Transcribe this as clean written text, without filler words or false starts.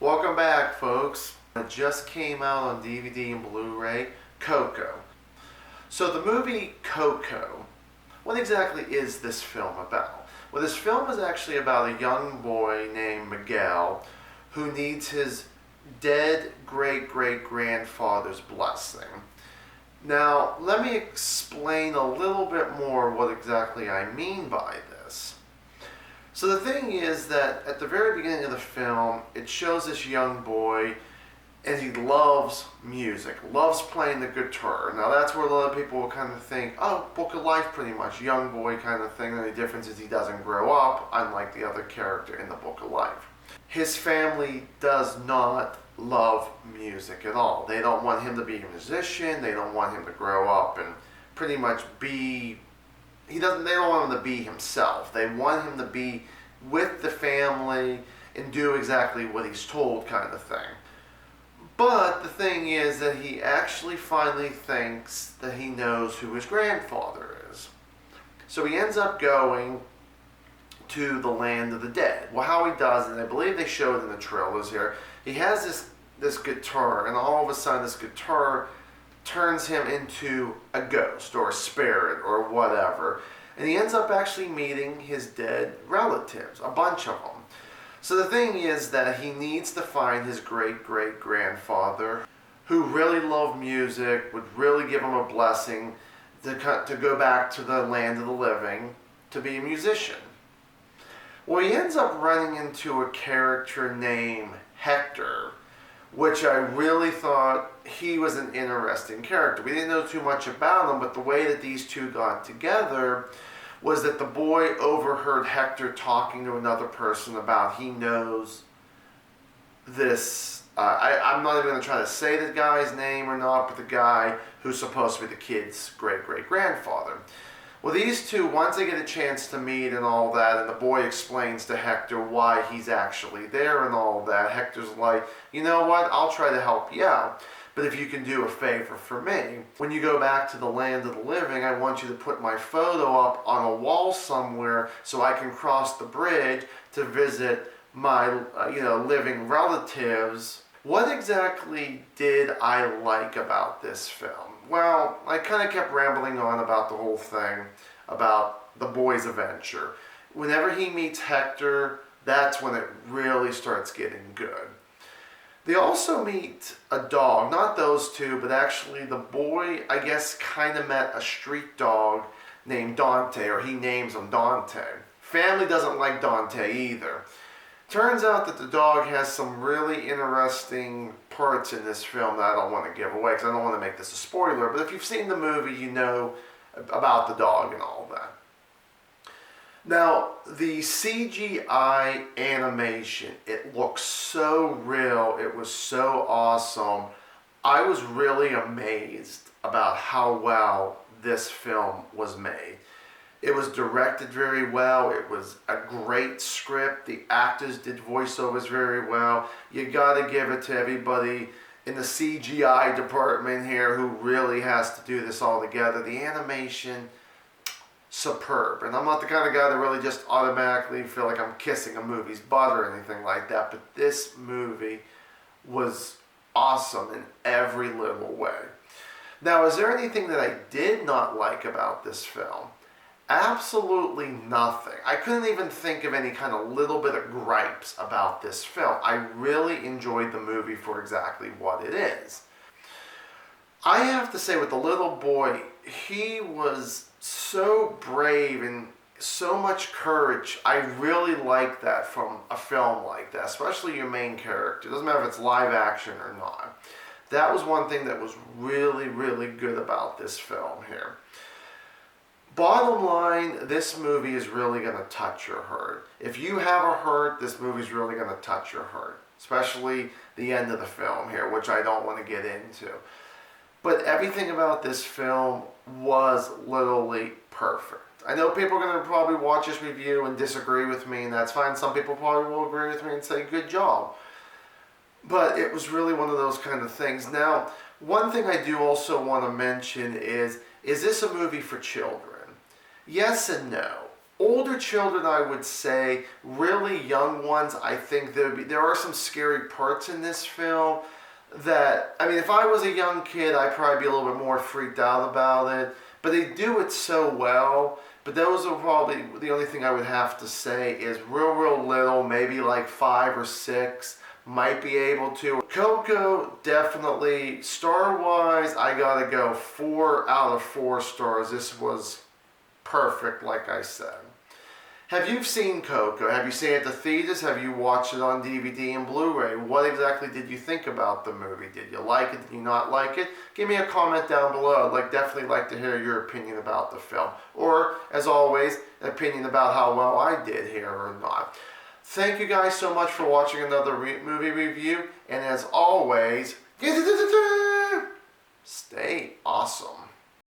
Welcome back, folks. It just came out on DVD and Blu-ray, Coco. So the movie Coco, what exactly is this film about? Well, this film is actually about a young boy named Miguel who needs his dead great-great-grandfather's blessing. Now, let me explain a little bit more what exactly I mean by this. So the thing is that at the very beginning of the film, it shows this young boy and he loves music, loves playing the guitar. Now that's where a lot of people will kind of think, oh, Book of Life pretty much, young boy kind of thing. The only difference is he doesn't grow up, unlike the other character in the Book of Life. His family does not love music at all. They don't want him to be a musician. They don't want him to grow up and pretty much be... They don't want him to be himself. They want him to be with the family and do exactly what he's told, kind of thing. But the thing is that he actually finally thinks that he knows who his grandfather is. So he ends up going to the land of the dead. Well, how he does it, I believe they showed in the trailers here, he has this guitar, and all of a sudden this guitar turns him into a ghost or a spirit or whatever. And he ends up actually meeting his dead relatives, a bunch of them. So the thing is that he needs to find his great-great-grandfather who really loved music, would really give him a blessing to go back to the land of the living to be a musician. Well, he ends up running into a character named Hector, which I really thought he was an interesting character. We didn't know too much about him, but the way that these two got together was that the boy overheard Hector talking to another person about he knows this. I'm not even going to try to say the guy's name or not, but the guy who's supposed to be the kid's great-great-grandfather. Well, these two, once they get a chance to meet and all that, and the boy explains to Hector why he's actually there and all that, Hector's like, you know what, I'll try to help you out. But if you can do a favor for me, when you go back to the land of the living, I want you to put my photo up on a wall somewhere so I can cross the bridge to visit my living relatives. What exactly did I like about this film? Well, I kind of kept rambling on about the whole thing, about the boy's adventure. Whenever he meets Hector, that's when it really starts getting good. They also meet a dog, not those two, but actually the boy, I guess, kind of met a street dog named Dante, or he names him Dante. Family doesn't like Dante either. Turns out that the dog has some really interesting parts in this film that I don't want to give away because I don't want to make this a spoiler. But if you've seen the movie, you know about the dog and all that. Now, the CGI animation, it looks so real. It was so awesome. I was really amazed about how well this film was made. It was directed very well. It was a great script. The actors did voiceovers very well. You gotta give it to everybody in the CGI department here who really has to do this all together. The animation, superb. And I'm not the kind of guy that really just automatically feel like I'm kissing a movie's butt or anything like that, but this movie was awesome in every little way. Now, is there anything that I did not like about this film? Absolutely nothing. I couldn't even think of any kind of little bit of gripes about this film. I really enjoyed the movie for exactly what it is. I have to say, with the little boy, he was so brave and so much courage. I really like that from a film like that, especially your main character. It doesn't matter if it's live action or not. That was one thing that was really, really good about this film here. Bottom line, this movie is really going to touch your heart. If you have a hurt, this movie is really going to touch your heart. Especially the end of the film here, which I don't want to get into. But everything about this film was literally perfect. I know people are going to probably watch this review and disagree with me, and that's fine. Some people probably will agree with me and say, good job. But it was really one of those kind of things. Now, one thing I do also want to mention is this a movie for children? Yes and no. Older children, I would say, really young ones, I think there are some scary parts in this film that, I mean, if I was a young kid, I'd probably be a little bit more freaked out about it. But they do it so well. But those are probably the only thing I would have to say is real little, maybe like 5 or 6 might be able to. Coco, definitely. Star-wise, I gotta go 4 out of 4 stars. This was perfect, like I said. Have you seen Coco? Have you seen it at the theaters? Have you watched it on DVD and Blu-ray? What exactly did you think about the movie? Did you like it? Did you not like it? Give me a comment down below. I'd definitely like to hear your opinion about the film. Or, as always, an opinion about how well I did here or not. Thank you guys so much for watching another movie review. And as always, stay awesome.